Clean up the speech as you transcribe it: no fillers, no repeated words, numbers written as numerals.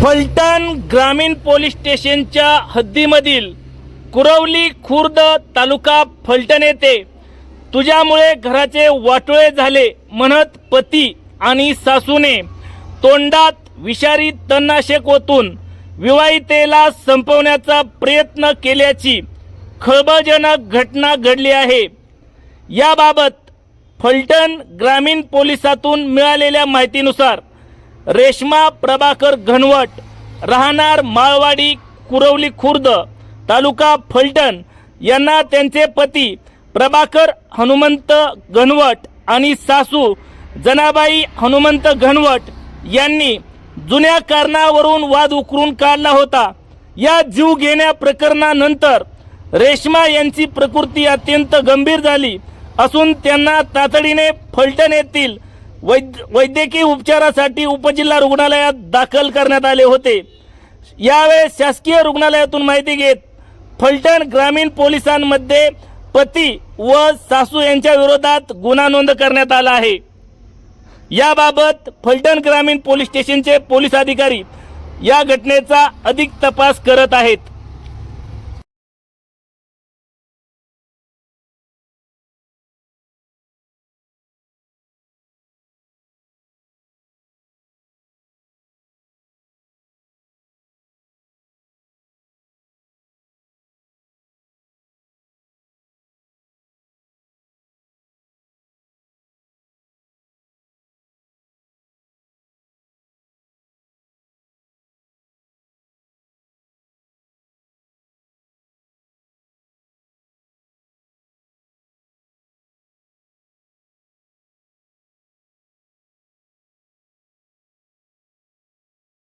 फलटण ग्रामीण पोलीस स्टेशनच्या हद्दीमधील कुरवली खुर्द तालुका फलटण येथे तुझ्यामुळे घराचे वाटोळे झाले म्हणत पती आणि सासूने तोंडात विषारी तणनाशक ओतून विवाहितेला संपवण्याचा प्रयत्न केल्याची खळबळजनक घटना घडली आहे। याबाबत फलटण ग्रामीण पोलिसातून मिळालेल्या माहितीनुसार रेश्मा प्रभाकर घनवट राहणार माळवाडी कुरवली खुर्द तालुका फलटण यांना त्यांचे पती प्रभाकर हनुमंत घनवट आणि सासू जनाबाई हनुमंत घनवट यांनी जुन्या कारणावरून वाद उकरून काढला होता। या जीव घेण्या प्रकरणानंतर रेश्मा यांची प्रकृती अत्यंत गंभीर झाली असून त्यांना तातडीने फलटण येथील वैद्यकीय उपचारासाठी उपजिल्हा रुग्णालयात दाखल करण्यात आले होते। यावेळी शासकीय रुग्णालयातून माहिती घेत फलटण ग्रामीण पोलिसांमध्ये पती व सासू यांच्या विरोधात गुन्हा नोंद करण्यात आला आहे। याबाबत फलटण ग्रामीण पोलीस स्टेशनचे पोलीस अधिकारी या घटनेचा अधिक तपास करत आहेत।